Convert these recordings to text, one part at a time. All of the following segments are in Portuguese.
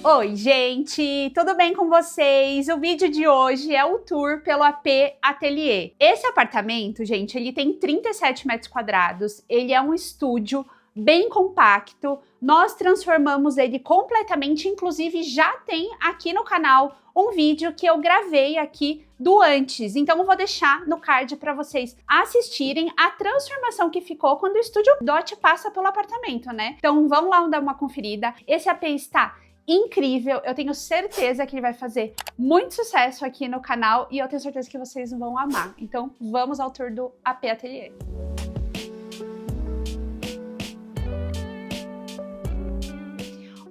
Oi, gente! Tudo bem com vocês? O vídeo de hoje é o tour pelo AP Atelier. Esse apartamento, gente, ele tem 37 metros quadrados, ele é um estúdio bem compacto, nós transformamos ele completamente, inclusive já tem aqui no canal um vídeo que eu gravei aqui do antes, então eu vou deixar no card para vocês assistirem a transformação que ficou quando o Estúdio Dot passa pelo apartamento, né? Então vamos lá dar uma conferida. Esse AP está incrível, eu tenho certeza que ele vai fazer muito sucesso aqui no canal e eu tenho certeza que vocês vão amar. Então vamos ao tour do AP Atelier.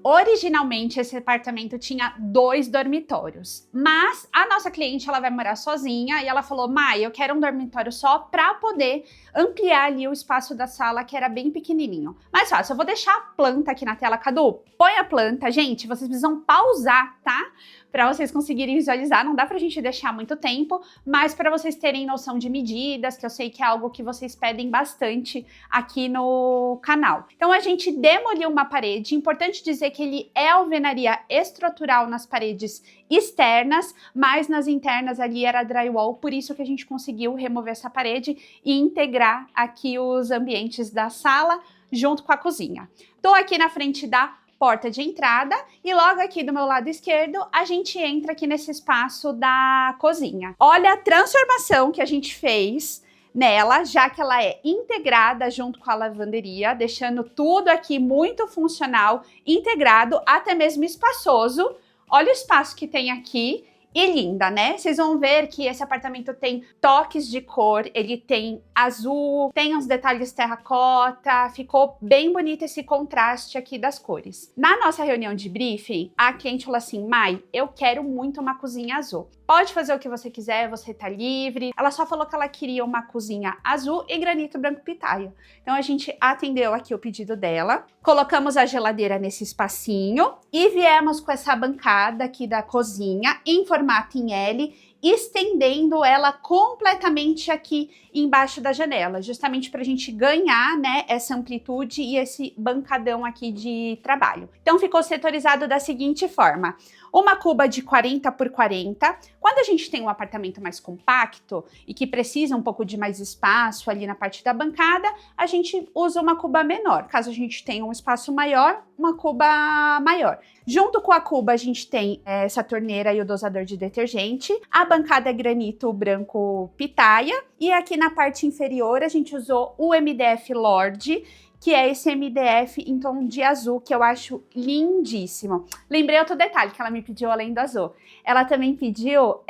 Originalmente, esse apartamento tinha 2 dormitórios, mas a nossa cliente, ela vai morar sozinha e ela falou: Mai, eu quero um dormitório só para poder ampliar ali o espaço da sala, que era bem pequenininho. Mas fácil, eu vou deixar a planta aqui na tela. Cadu, põe a planta. Gente, vocês precisam pausar, tá? Para vocês conseguirem visualizar, não dá pra gente deixar muito tempo, mas para vocês terem noção de medidas, que eu sei que é algo que vocês pedem bastante aqui no canal. Então a gente demoliu uma parede, importante dizer que ele é alvenaria estrutural nas paredes externas, mas nas internas ali era drywall, por isso que a gente conseguiu remover essa parede e integrar aqui os ambientes da sala junto com a cozinha. Tô aqui na frente da porta de entrada e logo aqui do meu lado esquerdo a gente entra aqui nesse espaço da cozinha. Olha a transformação que a gente fez nela, já que ela é integrada junto com a lavanderia, deixando tudo aqui muito funcional, integrado, até mesmo espaçoso. Olha o espaço que tem aqui. E linda, né? Vocês vão ver que esse apartamento tem toques de cor, ele tem azul, tem uns detalhes terracota, ficou bem bonito esse contraste aqui das cores. Na nossa reunião de briefing, a cliente falou assim: Mai, eu quero muito uma cozinha azul. Pode fazer o que você quiser, você tá livre. Ela só falou que ela queria uma cozinha azul e granito branco pitaia. Então a gente atendeu aqui o pedido dela, colocamos a geladeira nesse espacinho e viemos com essa bancada aqui da cozinha em formato em L, estendendo ela completamente aqui embaixo da janela, justamente para a gente ganhar, né, essa amplitude e esse bancadão aqui de trabalho. Então ficou setorizado da seguinte forma: uma cuba de 40 por 40. Quando a gente tem um apartamento mais compacto e que precisa um pouco de mais espaço ali na parte da bancada, a gente usa uma cuba menor. Caso a gente tenha um espaço maior, uma cuba maior. Junto com a cuba a gente tem essa torneira e o dosador de detergente. A bancada é granito branco pitaia. E aqui na parte inferior a gente usou o MDF Lorde, que é esse MDF em tom de azul, que eu acho lindíssimo. Lembrei outro detalhe que ela me pediu além do azul. Ela também pediu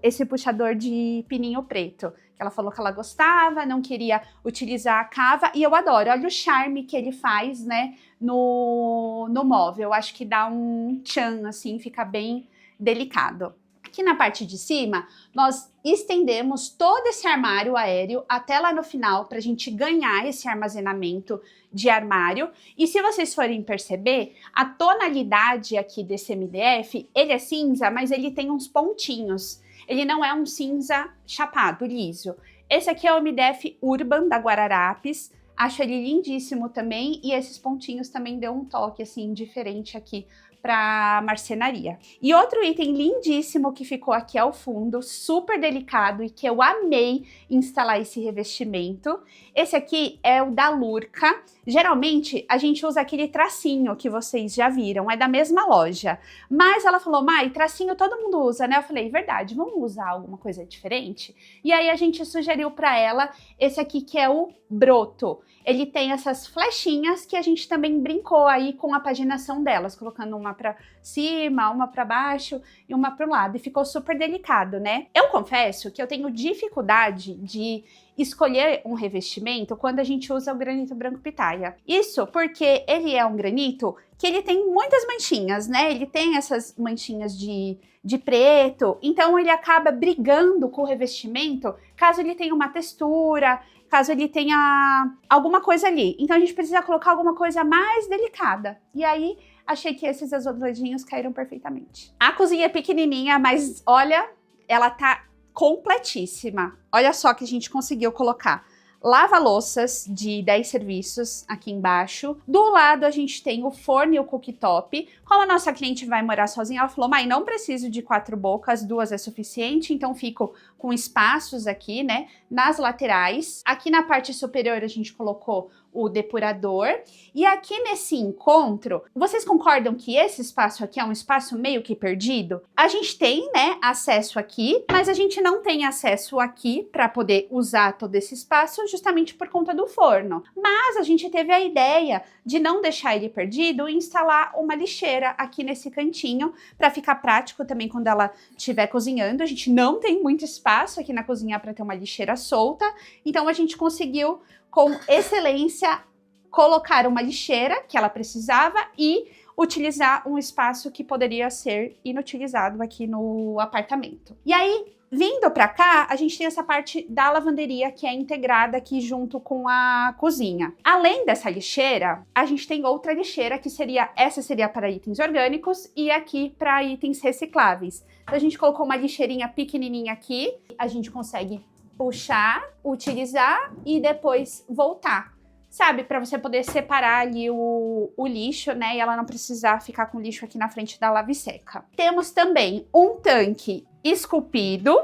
esse puxador de pininho preto, que ela falou que ela gostava, não queria utilizar a cava, e eu adoro. Olha o charme que ele faz, né, no móvel. Eu acho que dá um tchan, assim, fica bem delicado. Aqui na parte de cima, nós estendemos todo esse armário aéreo até lá no final para a gente ganhar esse armazenamento de armário. E se vocês forem perceber, a tonalidade aqui desse MDF, ele é cinza, mas ele tem uns pontinhos. Ele não é um cinza chapado, liso. Esse aqui é o MDF Urban da Guararapes. Acho ele lindíssimo também e esses pontinhos também deu um toque assim diferente aqui para marcenaria. E outro item lindíssimo que ficou aqui ao fundo, super delicado e que eu amei instalar esse revestimento. Esse aqui é o da Lurca. Geralmente a gente usa aquele tracinho que vocês já viram, é da mesma loja. Mas ela falou: Mai, tracinho todo mundo usa, né? Eu falei: verdade, vamos usar alguma coisa diferente? E aí a gente sugeriu para ela esse aqui que é o Broto. Ele tem essas flechinhas que a gente também brincou aí com a paginação delas, colocando uma para cima, uma para baixo e uma para o lado, e ficou super delicado, né? Eu confesso que eu tenho dificuldade de escolher um revestimento quando a gente usa o granito branco pitaia. Isso porque ele é um granito que ele tem muitas manchinhas, né? Ele tem essas manchinhas de preto, então ele acaba brigando com o revestimento caso ele tenha uma textura, caso ele tenha alguma coisa ali. Então a gente precisa colocar alguma coisa mais delicada. E aí achei que esses azuladinhos caíram perfeitamente. A cozinha é pequenininha, mas olha, ela tá completíssima. Olha só que a gente conseguiu colocar lava-louças de 10 serviços aqui embaixo. Do lado a gente tem o forno e o cooktop. Como a nossa cliente vai morar sozinha, ela falou, mãe, não preciso de 4 bocas, 2 é suficiente, então fico com espaços aqui, né, nas laterais. Aqui na parte superior a gente colocou o depurador. E aqui nesse encontro, vocês concordam que esse espaço aqui é um espaço meio que perdido? A gente tem, né, acesso aqui, mas a gente não tem acesso aqui para poder usar todo esse espaço justamente por conta do forno. Mas a gente teve a ideia de não deixar ele perdido e instalar uma lixeira aqui nesse cantinho para ficar prático também quando ela estiver cozinhando. A gente não tem muito espaço aqui na cozinha para ter uma lixeira solta, então a gente conseguiu com excelência colocar uma lixeira que ela precisava e utilizar um espaço que poderia ser inutilizado aqui no apartamento. E aí, vindo para cá, a gente tem essa parte da lavanderia que é integrada aqui junto com a cozinha. Além dessa lixeira, a gente tem outra lixeira que essa seria para itens orgânicos e aqui para itens recicláveis. Então a gente colocou uma lixeirinha pequenininha aqui, a gente consegue puxar, utilizar e depois voltar. Sabe, para você poder separar ali o lixo, né, e ela não precisar ficar com o lixo aqui na frente da lava e seca. Temos também um tanque esculpido.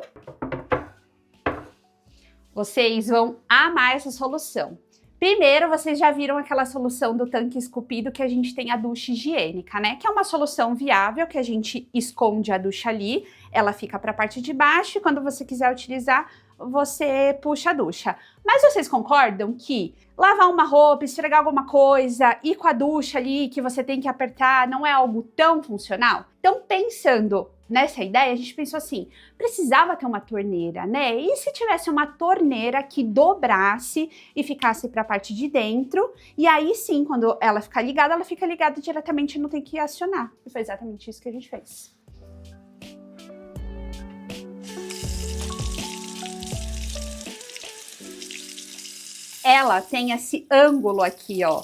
Vocês vão amar essa solução. Primeiro, vocês já viram aquela solução do tanque esculpido que a gente tem a ducha higiênica, né? Que é uma solução viável que a gente esconde a ducha ali, ela fica para a parte de baixo e quando você quiser utilizar, você puxa a ducha. Mas vocês concordam que lavar uma roupa, esfregar alguma coisa, ir com a ducha ali que você tem que apertar, não é algo tão funcional? Então, pensando nessa ideia, a gente pensou assim, precisava ter uma torneira, né? E se tivesse uma torneira que dobrasse e ficasse para a parte de dentro, e aí sim, quando ela fica ligada, ela fica ligada diretamente, não tem que acionar. E foi exatamente isso que a gente fez. Ela tem esse ângulo aqui, ó.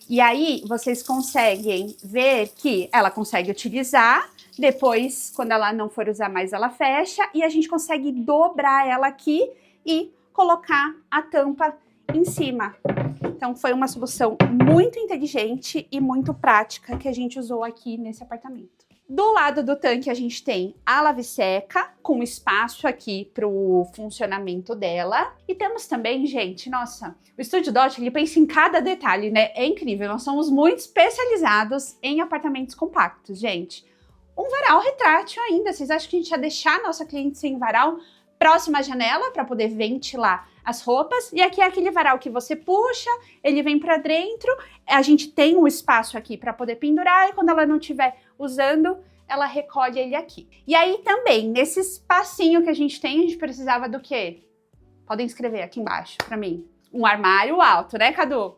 E aí, vocês conseguem ver que ela consegue utilizar, depois, quando ela não for usar mais, ela fecha, e a gente consegue dobrar ela aqui e colocar a tampa em cima. Então, foi uma solução muito inteligente e muito prática que a gente usou aqui nesse apartamento. Do lado do tanque a gente tem a lave-seca, com espaço aqui para o funcionamento dela. E temos também, gente, nossa, o Estúdio Dot, ele pensa em cada detalhe, né? É incrível, nós somos muito especializados em apartamentos compactos, gente. Um varal retrátil ainda, vocês acham que a gente ia deixar a nossa cliente sem varal próxima à janela para poder ventilar as roupas? E aqui é aquele varal que você puxa, ele vem para dentro, a gente tem um espaço aqui para poder pendurar e quando ela não estiver usando, ela recolhe ele aqui. E aí também, nesse espacinho que a gente tem, a gente precisava do quê? Podem escrever aqui embaixo para mim. Um armário alto, né, Cadu?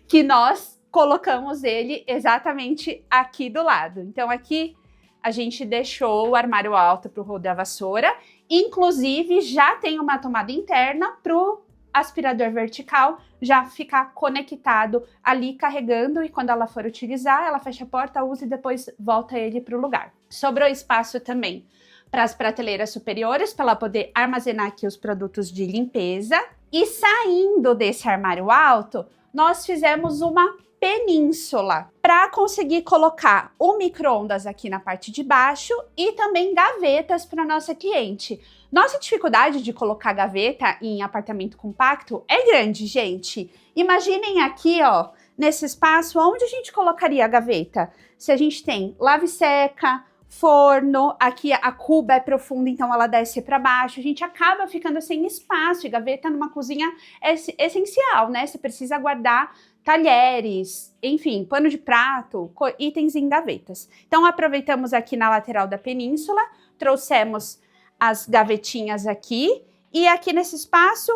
Que nós colocamos ele exatamente aqui do lado. Então aqui a gente deixou o armário alto para o rolo da vassoura. Inclusive, já tem uma tomada interna para o aspirador vertical já ficar conectado ali carregando e quando ela for utilizar, ela fecha a porta, usa e depois volta ele para o lugar. Sobrou espaço também para as prateleiras superiores para ela poder armazenar aqui os produtos de limpeza. E saindo desse armário alto, nós fizemos uma península para conseguir colocar o micro-ondas aqui na parte de baixo e também gavetas para nossa cliente. Nossa dificuldade de colocar gaveta em apartamento compacto é grande, gente. Imaginem aqui, ó, nesse espaço, onde a gente colocaria a gaveta? Se a gente tem lave-seca, forno, aqui a cuba é profunda, então ela desce para baixo, a gente acaba ficando sem espaço e gaveta numa cozinha é essencial, né? Você precisa guardar talheres, enfim, pano de prato, itens em gavetas. Então aproveitamos aqui na lateral da península, trouxemos as gavetinhas aqui e aqui nesse espaço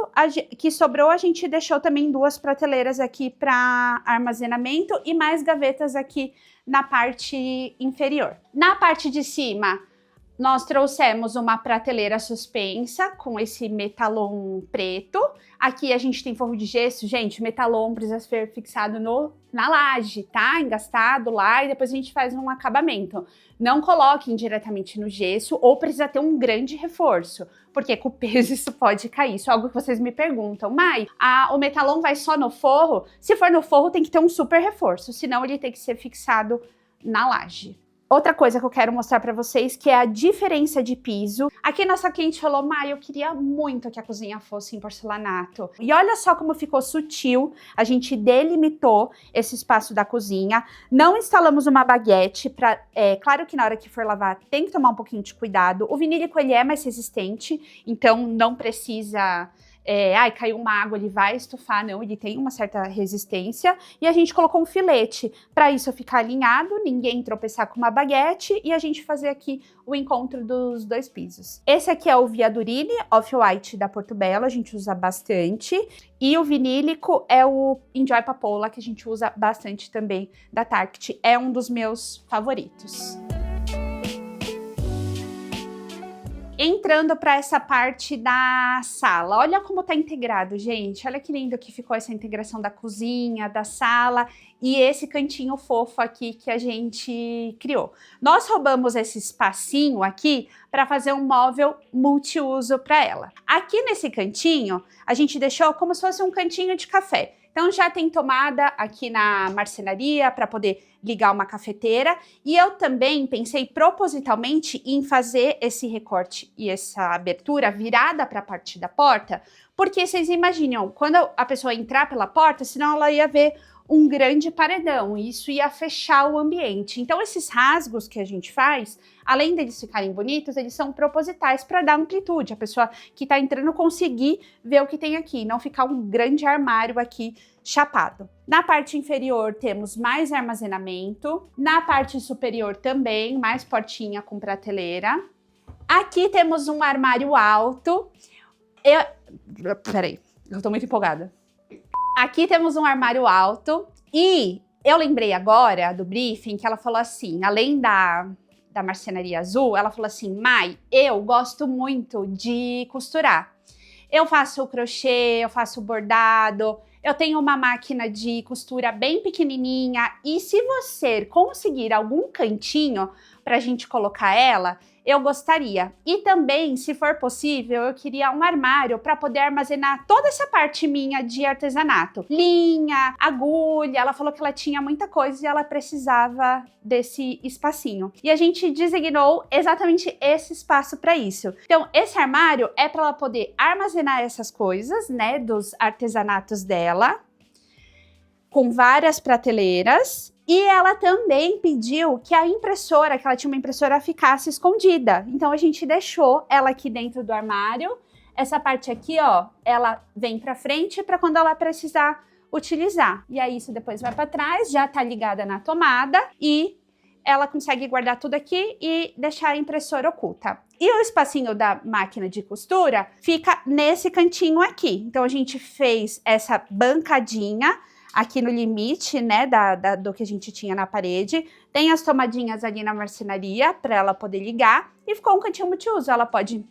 que sobrou a gente deixou também 2 prateleiras aqui para armazenamento e mais gavetas aqui na parte inferior. Na parte de cima, Nós trouxemos uma prateleira suspensa com esse metalon preto. Aqui a gente tem forro de gesso. Gente, metalon precisa ser fixado na laje, tá? Engastado lá e depois a gente faz um acabamento. Não coloquem diretamente no gesso ou precisa ter um grande reforço, porque com o peso isso pode cair. Isso é algo que vocês me perguntam. Mai, o metalon vai só no forro? Se for no forro tem que ter um super reforço, senão ele tem que ser fixado na laje. Outra coisa que eu quero mostrar pra vocês, que é a diferença de piso. Aqui nossa cliente falou, Mai, eu queria muito que a cozinha fosse em porcelanato. E olha só como ficou sutil, a gente delimitou esse espaço da cozinha. Não instalamos uma baguete, claro que na hora que for lavar tem que tomar um pouquinho de cuidado. O vinílico ele é mais resistente, então não precisa... caiu uma água, ele vai estufar, não, ele tem uma certa resistência. E a gente colocou um filete, para isso ficar alinhado, ninguém tropeçar com uma baguete e a gente fazer aqui o encontro dos dois pisos. Esse aqui é o Viadurini Off-White da Portobello, a gente usa bastante. E o vinílico é o Enjoy Papoula, que a gente usa bastante também, da Tarte. É um dos meus favoritos. Entrando para essa parte da sala, olha como tá integrado, gente. Olha que lindo que ficou essa integração da cozinha, da sala e esse cantinho fofo aqui que a gente criou. Nós roubamos esse espacinho aqui para fazer um móvel multiuso para ela. Aqui nesse cantinho, a gente deixou como se fosse um cantinho de café. Então já tem tomada aqui na marcenaria para poder ligar uma cafeteira. E eu também pensei propositalmente em fazer esse recorte e essa abertura virada para a parte da porta, porque vocês imaginam, quando a pessoa entrar pela porta, senão ela ia ver um grande paredão, e isso ia fechar o ambiente. Então esses rasgos que a gente faz, além deles ficarem bonitos, eles são propositais para dar amplitude, a pessoa que está entrando conseguir ver o que tem aqui, não ficar um grande armário aqui chapado. Na parte inferior temos mais armazenamento, na parte superior também, mais portinha com prateleira. Aqui temos um armário alto. Peraí, eu tô muito empolgada. Aqui temos um armário alto e eu lembrei agora do briefing que ela falou assim, além da marcenaria azul, ela falou assim, Mai, eu gosto muito de costurar. Eu faço o crochê, eu faço o bordado, eu tenho uma máquina de costura bem pequenininha e se você conseguir algum cantinho pra gente colocar ela, eu gostaria. E também, se for possível, eu queria um armário para poder armazenar toda essa parte minha de artesanato. Linha, agulha, ela falou que ela tinha muita coisa e ela precisava desse espacinho. E a gente designou exatamente esse espaço para isso. Então, esse armário é para ela poder armazenar essas coisas, né, dos artesanatos dela, com várias prateleiras. E ela também pediu que a impressora, que ela tinha uma impressora, ficasse escondida. Então a gente deixou ela aqui dentro do armário. Essa parte aqui, ó, ela vem pra frente para quando ela precisar utilizar. E aí isso depois vai para trás, já tá ligada na tomada e ela consegue guardar tudo aqui e deixar a impressora oculta. E o espacinho da máquina de costura fica nesse cantinho aqui. Então a gente fez essa bancadinha aqui no limite, né, do que a gente tinha na parede. Tem as tomadinhas ali na marcenaria para ela poder ligar e ficou um cantinho multiuso. Ela pode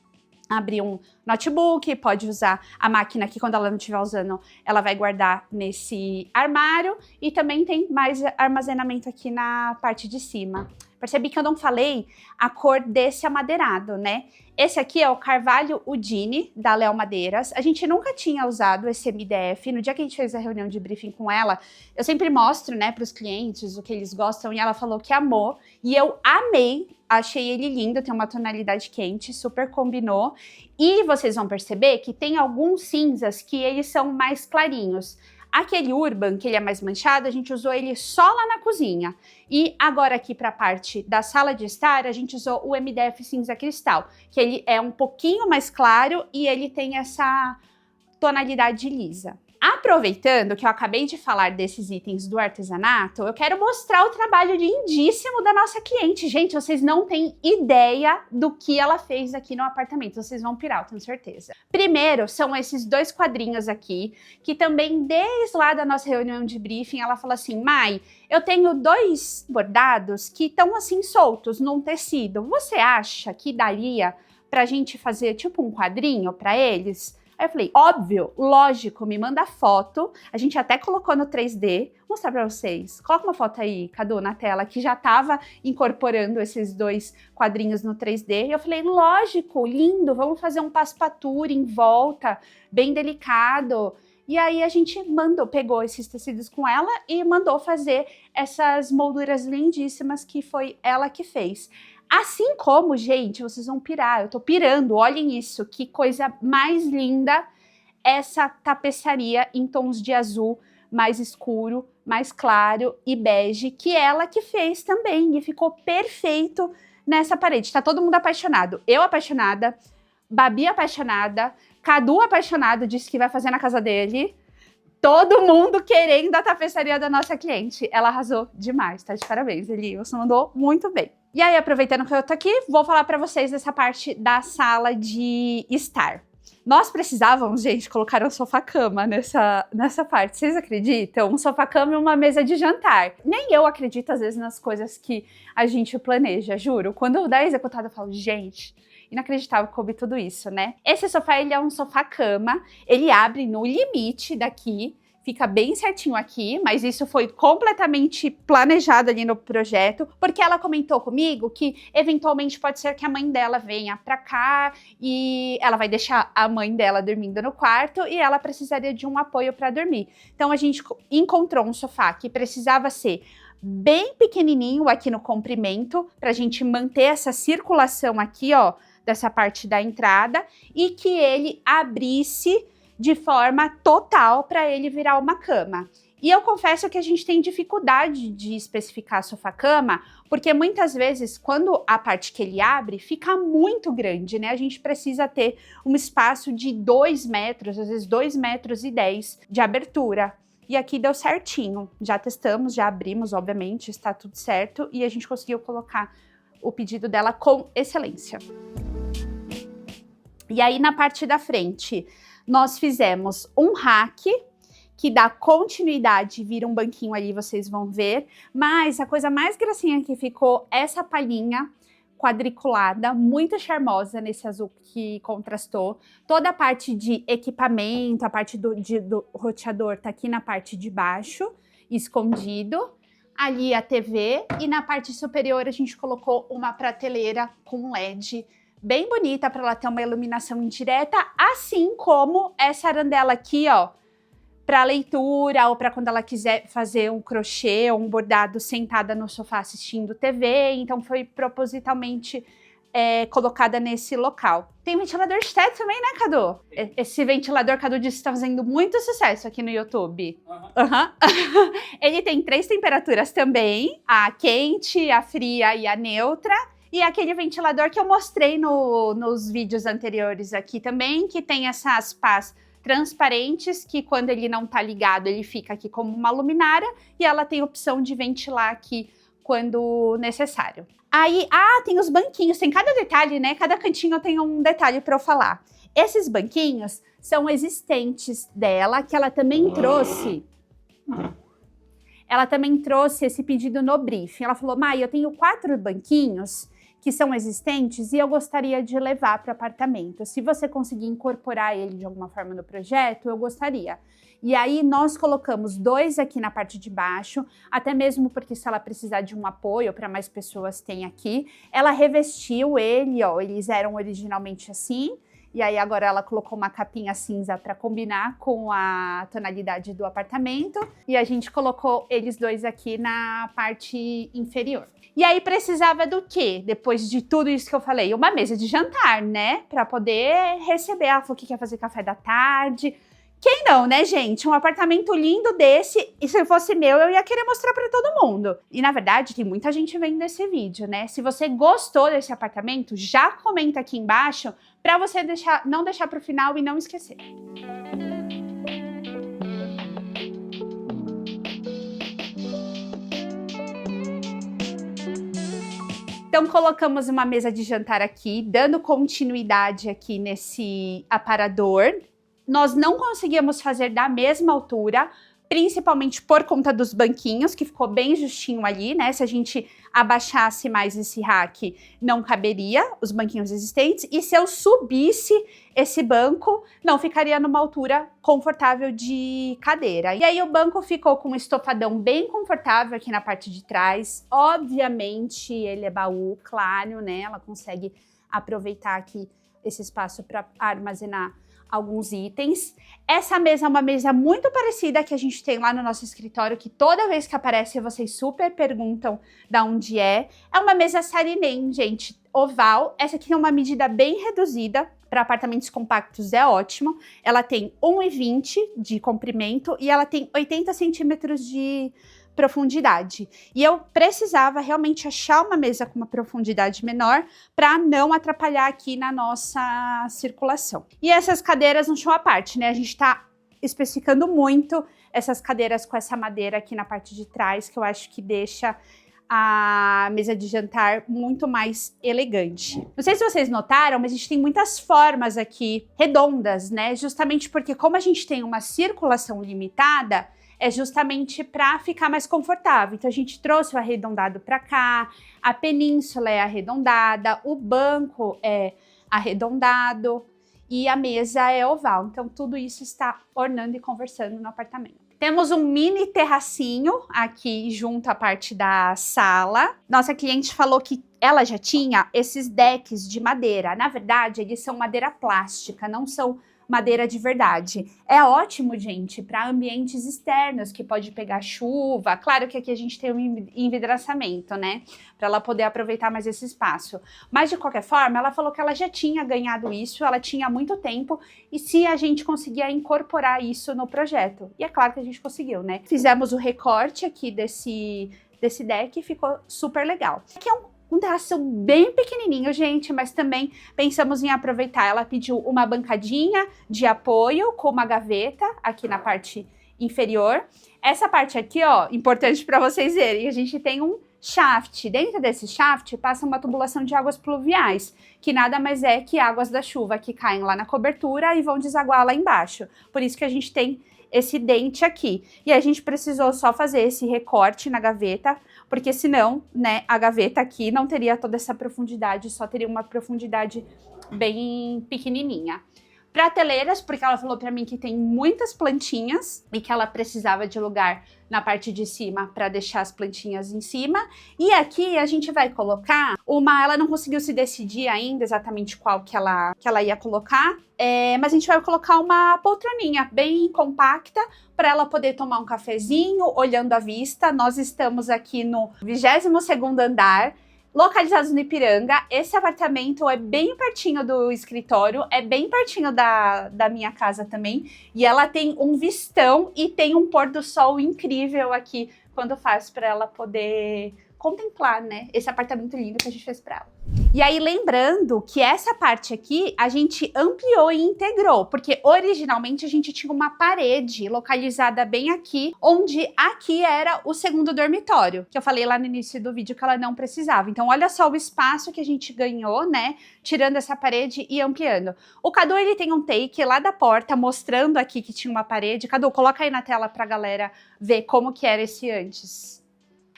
abrir um notebook, pode usar a máquina que quando ela não estiver usando, ela vai guardar nesse armário e também tem mais armazenamento aqui na parte de cima. Percebi que eu não falei a cor desse amadeirado, né? Esse aqui é o Carvalho Udine, da Léo Madeiras. A gente nunca tinha usado esse MDF. No dia que a gente fez a reunião de briefing com ela, eu sempre mostro, né, para os clientes o que eles gostam e ela falou que amou. E eu amei, achei ele lindo, tem uma tonalidade quente, super combinou. E vocês vão perceber que tem alguns cinzas que eles são mais clarinhos. Aquele Urban, que ele é mais manchado, a gente usou ele só lá na cozinha. E agora aqui para a parte da sala de estar, a gente usou o MDF cinza cristal, que ele é um pouquinho mais claro e ele tem essa tonalidade lisa. Aproveitando que eu acabei de falar desses itens do artesanato, eu quero mostrar o trabalho lindíssimo da nossa cliente. Gente, vocês não têm ideia do que ela fez aqui no apartamento. Vocês vão pirar, eu tenho certeza. Primeiro, são esses 2 quadrinhos aqui, que também desde lá da nossa reunião de briefing, ela falou assim, Mai, eu tenho 2 bordados que estão assim soltos num tecido. Você acha que daria pra gente fazer tipo um quadrinho pra eles? Aí eu falei, óbvio, lógico, me manda foto. A gente até colocou no 3D. Vou mostrar pra vocês. Coloca uma foto aí, Cadu, na tela, que já tava incorporando esses 2 quadrinhos no 3D. E eu falei, lógico, lindo, vamos fazer um passepartout em volta, bem delicado. E aí a gente pegou esses tecidos com ela e mandou fazer essas molduras lindíssimas que foi ela que fez. Assim como, gente, vocês vão pirar, eu tô pirando, olhem isso, que coisa mais linda essa tapeçaria em tons de azul mais escuro, mais claro e bege, que ela que fez também, e ficou perfeito nessa parede. Tá todo mundo apaixonado, eu apaixonada, Babi apaixonada, Cadu apaixonado, disse que vai fazer na casa dele. Todo mundo querendo a tapeçaria da nossa cliente. Ela arrasou demais, tá de parabéns, Eli. Você mandou muito bem. E aí, aproveitando que eu tô aqui, vou falar pra vocês dessa parte da sala de estar. Nós precisávamos, gente, colocar um sofá-cama nessa parte. Vocês acreditam? Um sofá-cama e uma mesa de jantar. Nem eu acredito, às vezes, nas coisas que a gente planeja, juro. Quando dá executado, eu falo, gente, inacreditável que coube tudo isso, né? Esse sofá, ele é um sofá-cama, ele abre no limite daqui, fica bem certinho aqui, mas isso foi completamente planejado ali no projeto, porque ela comentou comigo que, eventualmente, pode ser que a mãe dela venha pra cá e ela vai deixar a mãe dela dormindo no quarto e ela precisaria de um apoio pra dormir. Então, a gente encontrou um sofá que precisava ser bem pequenininho aqui no comprimento, pra gente manter essa circulação aqui, ó, dessa parte da entrada, e que ele abrisse de forma total para ele virar uma cama. E eu confesso que a gente tem dificuldade de especificar sofá-cama, porque muitas vezes, quando a parte que ele abre, fica muito grande, né? A gente precisa ter um espaço de 2 metros, às vezes 2,10 metros de abertura. E aqui deu certinho. Já testamos, já abrimos, obviamente, está tudo certo, e a gente conseguiu colocar o pedido dela com excelência. E aí, na parte da frente, nós fizemos um rack, que dá continuidade, vira um banquinho ali, vocês vão ver. Mas a coisa mais gracinha que ficou, essa palhinha quadriculada, muito charmosa nesse azul que contrastou. Toda a parte de equipamento, a parte do roteador tá aqui na parte de baixo, escondido. Ali a TV, e na parte superior a gente colocou uma prateleira com LED bem bonita para ela ter uma iluminação indireta, assim como essa arandela aqui, ó, para leitura ou para quando ela quiser fazer um crochê ou um bordado sentada no sofá assistindo TV. Então foi propositalmente colocada nesse local. Tem ventilador de teto também, né, Cadu? Esse ventilador, Cadu disse que está fazendo muito sucesso aqui no YouTube. Ele tem 3 temperaturas também, a quente, a fria e a neutra. E aquele ventilador que eu mostrei nos vídeos anteriores aqui também, que tem essas pás transparentes, que quando ele não tá ligado, ele fica aqui como uma luminária, e ela tem opção de ventilar aqui quando necessário. Aí, tem os banquinhos, tem cada detalhe, né? Cada cantinho tem um detalhe para eu falar. Esses banquinhos são existentes dela, que ela também trouxe. Ela também trouxe esse pedido no briefing. Ela falou, Mai, eu tenho 4 banquinhos que são existentes e eu gostaria de levar para o apartamento. Se você conseguir incorporar ele de alguma forma no projeto, eu gostaria. E aí nós colocamos 2 aqui na parte de baixo, até mesmo porque se ela precisar de um apoio para mais pessoas tem aqui. Ela revestiu ele, ó, eles eram originalmente assim, e aí agora ela colocou uma capinha cinza para combinar com a tonalidade do apartamento, e a gente colocou eles 2 aqui na parte inferior. E aí precisava do quê? Depois de tudo isso que eu falei, uma mesa de jantar, né? Para poder receber. Ela falou que quer fazer café da tarde. Quem não, né, gente? Um apartamento lindo desse, e se fosse meu, eu ia querer mostrar para todo mundo. E, na verdade, tem muita gente vendo esse vídeo, né? Se você gostou desse apartamento, já comenta aqui embaixo para você não deixar para o final e não esquecer. Então colocamos uma mesa de jantar aqui, dando continuidade aqui nesse aparador. Nós não conseguíamos fazer da mesma altura, principalmente por conta dos banquinhos, que ficou bem justinho ali, né? Se a gente abaixasse mais esse rack, não caberia os banquinhos existentes. E se eu subisse esse banco, não ficaria numa altura confortável de cadeira. E aí o banco ficou com um estofadão bem confortável aqui na parte de trás. Obviamente ele é baú, claro, né? Ela consegue aproveitar aqui esse espaço para armazenar alguns itens. Essa mesa é uma mesa muito parecida que a gente tem lá no nosso escritório, que toda vez que aparece vocês super perguntam da onde é. É uma mesa Saarinen, gente, oval. Essa aqui tem uma medida bem reduzida, para apartamentos compactos é ótimo. Ela tem 1,20 de comprimento e ela tem 80 centímetros de profundidade. E eu precisava realmente achar uma mesa com uma profundidade menor para não atrapalhar aqui na nossa circulação. E essas cadeiras no chão à parte, né? A gente está especificando muito essas cadeiras com essa madeira aqui na parte de trás, que eu acho que deixa a mesa de jantar muito mais elegante. Não sei se vocês notaram, mas a gente tem muitas formas aqui redondas, né? Justamente porque como a gente tem uma circulação limitada, é justamente para ficar mais confortável. Então a gente trouxe o arredondado para cá, a península é arredondada, o banco é arredondado e a mesa é oval. Então tudo isso está ornando e conversando no apartamento. Temos um mini terracinho aqui junto à parte da sala. Nossa cliente falou que ela já tinha esses decks de madeira. Na verdade, eles são madeira plástica, não são madeira de verdade. É ótimo, gente, para ambientes externos, que pode pegar chuva. Claro que aqui a gente tem um envidraçamento, né? Para ela poder aproveitar mais esse espaço. Mas, de qualquer forma, ela falou que ela já tinha ganhado isso, ela tinha há muito tempo, e se a gente conseguia incorporar isso no projeto. E é claro que a gente conseguiu, né? Fizemos o recorte aqui desse deck e ficou super legal. Aqui é um terraço bem pequenininho, gente, mas também pensamos em aproveitar. Ela pediu uma bancadinha de apoio com uma gaveta aqui na parte inferior. Essa parte aqui, ó, importante para vocês verem, a gente tem um shaft. Dentro desse shaft passa uma tubulação de águas pluviais, que nada mais é que águas da chuva que caem lá na cobertura e vão desaguar lá embaixo. Por isso que a gente tem esse dente aqui. E a gente precisou só fazer esse recorte na gaveta, porque senão, né, a gaveta aqui não teria toda essa profundidade, só teria uma profundidade bem pequenininha. Prateleiras, porque ela falou para mim que tem muitas plantinhas e que ela precisava de lugar na parte de cima para deixar as plantinhas em cima. E aqui a gente vai colocar ela não conseguiu se decidir ainda exatamente qual que ela ia colocar, mas a gente vai colocar uma poltroninha bem compacta para ela poder tomar um cafezinho, olhando a vista. Nós estamos aqui no 22º andar, localizados no Ipiranga. Esse apartamento é bem pertinho do escritório, é bem pertinho da minha casa também. E ela tem um vistão e tem um pôr do sol incrível aqui quando faz para ela poder contemplar, né, esse apartamento lindo que a gente fez para ela. E aí, lembrando que essa parte aqui a gente ampliou e integrou, porque originalmente a gente tinha uma parede localizada bem aqui, onde aqui era o segundo dormitório, que eu falei lá no início do vídeo que ela não precisava. Então, olha só o espaço que a gente ganhou, né, tirando essa parede e ampliando. O Cadu, ele tem um take lá da porta, mostrando aqui que tinha uma parede. Cadu, coloca aí na tela pra galera ver como que era esse antes.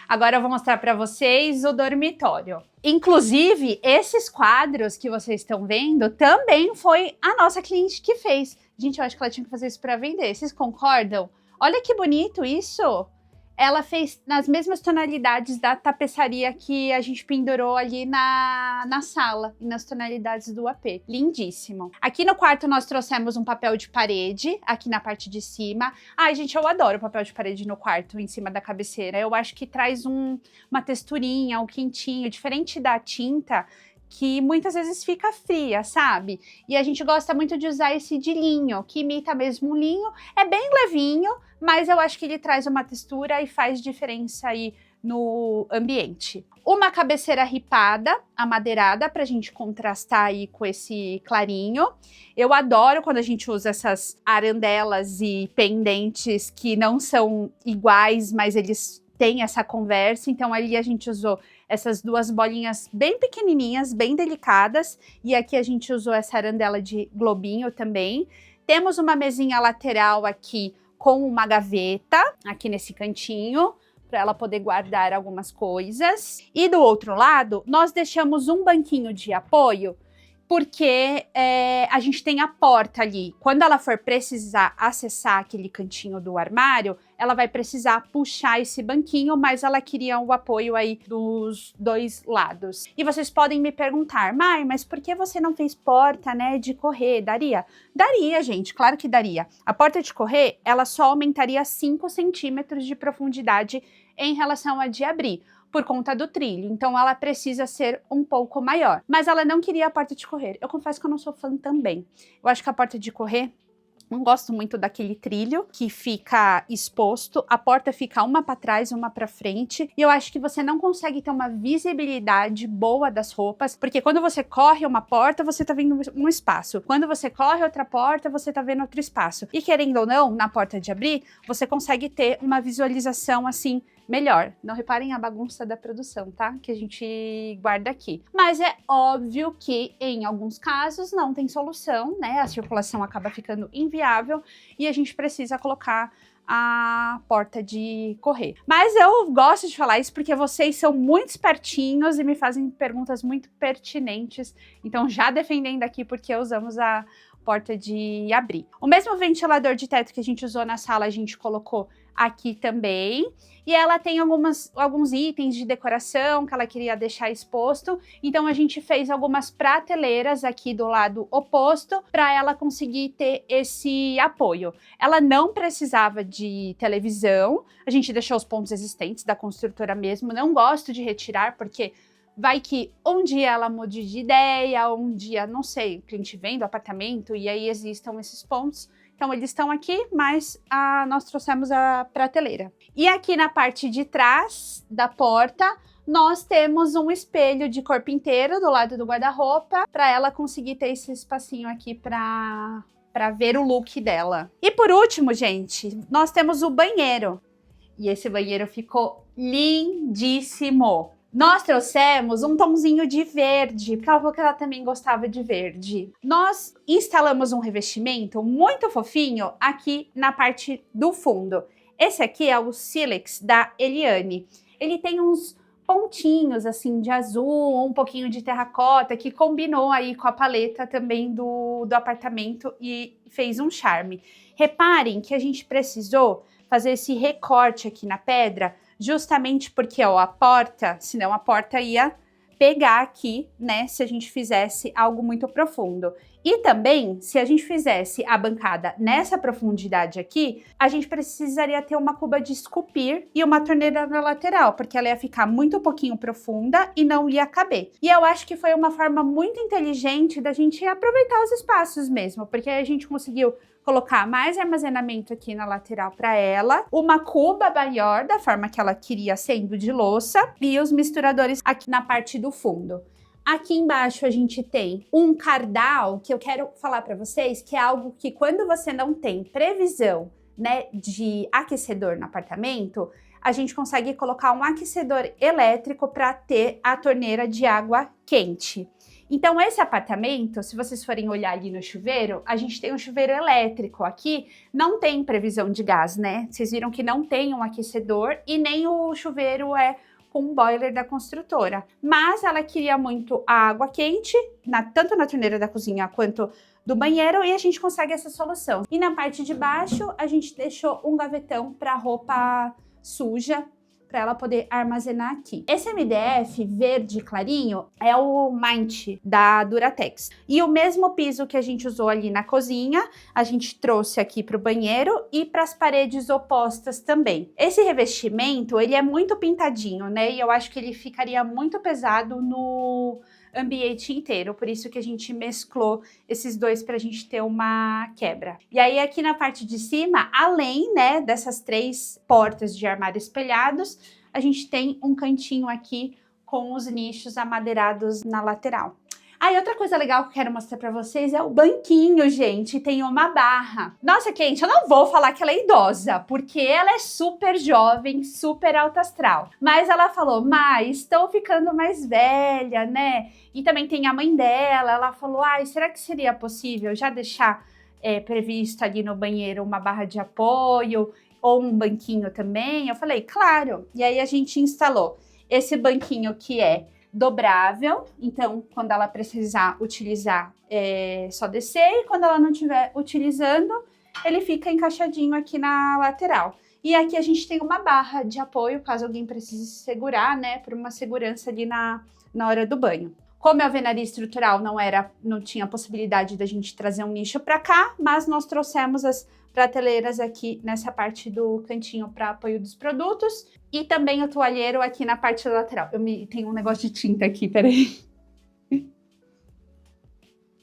Agora eu vou mostrar para vocês o dormitório. Inclusive, esses quadros que vocês estão vendo também foi a nossa cliente que fez. Gente, eu acho que ela tinha que fazer isso para vender. Vocês concordam? Olha que bonito isso! Ela fez nas mesmas tonalidades da tapeçaria que a gente pendurou ali na sala, e nas tonalidades do AP. Lindíssimo. Aqui no quarto nós trouxemos um papel de parede, aqui na parte de cima. Ai, gente, eu adoro papel de parede no quarto, em cima da cabeceira. Eu acho que traz uma texturinha, um quentinho, diferente da tinta, que muitas vezes fica fria, sabe? E a gente gosta muito de usar esse de linho, que imita mesmo um linho. É bem levinho, mas eu acho que ele traz uma textura e faz diferença aí no ambiente. Uma cabeceira ripada, amadeirada, pra gente contrastar aí com esse clarinho. Eu adoro quando a gente usa essas arandelas e pendentes que não são iguais, mas eles têm essa conversa. Então ali a gente usou essas duas bolinhas bem pequenininhas, bem delicadas. E aqui a gente usou essa arandela de globinho também. Temos uma mesinha lateral aqui com uma gaveta, aqui nesse cantinho, para ela poder guardar algumas coisas. E do outro lado, nós deixamos um banquinho de apoio, porque a gente tem a porta ali. Quando ela for precisar acessar aquele cantinho do armário, ela vai precisar puxar esse banquinho, mas ela queria o apoio aí dos dois lados. E vocês podem me perguntar, Mai, mas por que você não fez porta, né, de correr? Daria? Daria, gente, claro que daria. A porta de correr, ela só aumentaria 5 centímetros de profundidade em relação a de abrir, por conta do trilho, então ela precisa ser um pouco maior. Mas ela não queria a porta de correr. Eu confesso que eu não sou fã também. Eu acho que a porta de correr, não gosto muito daquele trilho que fica exposto, a porta fica uma para trás, uma para frente, e eu acho que você não consegue ter uma visibilidade boa das roupas, porque quando você corre uma porta, você tá vendo um espaço. Quando você corre outra porta, você tá vendo outro espaço. E querendo ou não, na porta de abrir, você consegue ter uma visualização assim melhor. Não reparem a bagunça da produção, tá? Que a gente guarda aqui. Mas é óbvio que em alguns casos não tem solução, né? A circulação acaba ficando inviável e a gente precisa colocar a porta de correr. Mas eu gosto de falar isso porque vocês são muito espertinhos e me fazem perguntas muito pertinentes. Então já defendendo aqui porque usamos a porta de abrir. O mesmo ventilador de teto que a gente usou na sala, a gente colocou aqui também. E ela tem alguns itens de decoração que ela queria deixar exposto. Então a gente fez algumas prateleiras aqui do lado oposto para ela conseguir ter esse apoio. Ela não precisava de televisão. A gente deixou os pontos existentes da construtora mesmo. Não gosto de retirar porque vai que um dia ela mude de ideia, um dia, não sei, o cliente vem do apartamento e aí existam esses pontos. Então, eles estão aqui, mas nós trouxemos a prateleira. E aqui na parte de trás da porta, nós temos um espelho de corpo inteiro do lado do guarda-roupa, para ela conseguir ter esse espacinho aqui para ver o look dela. E por último, gente, nós temos o banheiro. E esse banheiro ficou lindíssimo. Nós trouxemos um tomzinho de verde, porque ela falou que ela também gostava de verde. Nós instalamos um revestimento muito fofinho aqui na parte do fundo. Esse aqui é o Silex da Eliane. Ele tem uns pontinhos assim de azul, um pouquinho de terracota, que combinou aí com a paleta também do apartamento e fez um charme. Reparem que a gente precisou fazer esse recorte aqui na pedra, justamente porque, ó, a porta, senão a porta ia pegar aqui, né, se a gente fizesse algo muito profundo. E também, se a gente fizesse a bancada nessa profundidade aqui, a gente precisaria ter uma cuba de esculpir e uma torneira na lateral, porque ela ia ficar muito pouquinho profunda e não ia caber. E eu acho que foi uma forma muito inteligente da gente aproveitar os espaços mesmo, porque a gente conseguiu colocar mais armazenamento aqui na lateral para ela, uma cuba maior, da forma que ela queria, sendo de louça, e os misturadores aqui na parte do fundo. Aqui embaixo a gente tem um cardal, que eu quero falar para vocês, que é algo que quando você não tem previsão, né, de aquecedor no apartamento, a gente consegue colocar um aquecedor elétrico para ter a torneira de água quente. Então, esse apartamento, se vocês forem olhar ali no chuveiro, a gente tem um chuveiro elétrico aqui, não tem previsão de gás, né? Vocês viram que não tem um aquecedor e nem o chuveiro é com um boiler da construtora. Mas ela queria muito a água quente, tanto na torneira da cozinha quanto do banheiro, e a gente consegue essa solução. E na parte de baixo, a gente deixou um gavetão para roupa suja, para ela poder armazenar aqui. Esse MDF verde clarinho é o Mint da Duratex. E o mesmo piso que a gente usou ali na cozinha, a gente trouxe aqui para o banheiro e para as paredes opostas também. Esse revestimento, ele é muito pintadinho, né? E eu acho que ele ficaria muito pesado no ambiente inteiro, por isso que a gente mesclou esses dois para a gente ter uma quebra. E aí aqui na parte de cima, além, né, dessas 3 portas de armário espelhados, a gente tem um cantinho aqui com os nichos amadeirados na lateral. Ah, e outra coisa legal que eu quero mostrar pra vocês é o banquinho, gente. Tem uma barra. Nossa, cliente, eu não vou falar que ela é idosa, porque ela é super jovem, super alta astral. Mas ela falou, estou ficando mais velha, né? E também tem a mãe dela. Ela falou, será que seria possível já deixar previsto ali no banheiro uma barra de apoio ou um banquinho também? Eu falei, claro. E aí a gente instalou esse banquinho que é dobrável, então quando ela precisar utilizar é só descer, e quando ela não estiver utilizando, ele fica encaixadinho aqui na lateral. E aqui a gente tem uma barra de apoio, caso alguém precise segurar, né, por uma segurança ali na hora do banho. Como é alvenaria estrutural, não tinha possibilidade da gente trazer um nicho para cá, mas nós trouxemos as prateleiras aqui nessa parte do cantinho para apoio dos produtos e também o toalheiro aqui na parte lateral. Tenho um negócio de tinta aqui, peraí.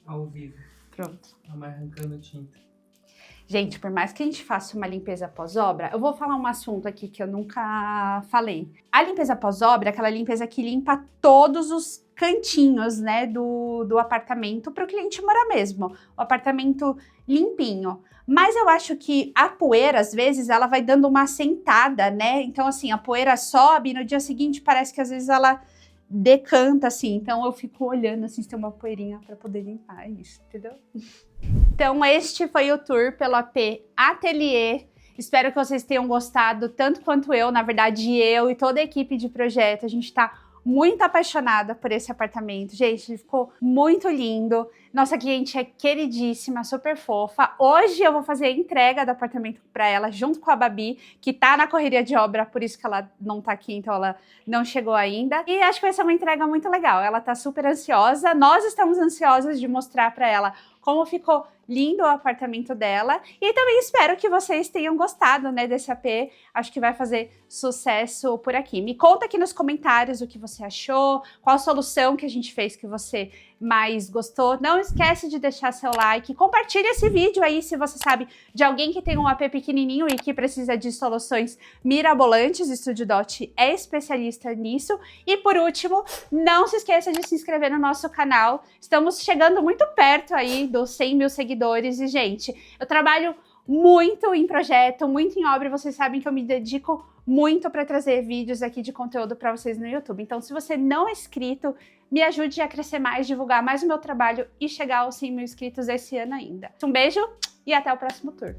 Ao vivo. Pronto. Não arrancando tinta. Gente, por mais que a gente faça uma limpeza pós-obra, eu vou falar um assunto aqui que eu nunca falei. A limpeza pós-obra é aquela limpeza que limpa todos os cantinhos, né, do apartamento para o cliente morar mesmo. O apartamento limpinho. Mas eu acho que a poeira, às vezes, ela vai dando uma assentada, né? Então, assim, a poeira sobe e no dia seguinte parece que às vezes ela decanta, assim. Então, eu fico olhando, assim, se tem uma poeirinha para poder limpar isso, entendeu? Então, este foi o tour pelo AP Atelier. Espero que vocês tenham gostado, tanto quanto eu. Na verdade, eu e toda a equipe de projeto, a gente tá muito apaixonada por esse apartamento. Gente, ficou muito lindo. Nossa cliente é queridíssima, super fofa. Hoje eu vou fazer a entrega do apartamento para ela, junto com a Babi, que tá na correria de obra, por isso que ela não tá aqui, então ela não chegou ainda. E acho que vai ser uma entrega muito legal. Ela tá super ansiosa. Nós estamos ansiosos de mostrar para ela como ficou lindo o apartamento dela. E também espero que vocês tenham gostado, né, desse AP. Acho que vai fazer sucesso por aqui. Me conta aqui nos comentários o que você achou, qual solução que a gente fez que você mais gostou. Não esquece de deixar seu like, compartilha esse vídeo aí se você sabe de alguém que tem um AP pequenininho e que precisa de soluções mirabolantes. Estúdio Dot é especialista nisso. E por último, não se esqueça de se inscrever no nosso canal. Estamos chegando muito perto aí dos 100 mil seguidores e, gente, eu trabalho muito em projeto, muito em obra, e vocês sabem que eu me dedico muito para trazer vídeos aqui de conteúdo para vocês no YouTube. Então, se você não é inscrito, me ajude a crescer mais, divulgar mais o meu trabalho e chegar aos 100 mil inscritos esse ano ainda. Um beijo e até o próximo tour.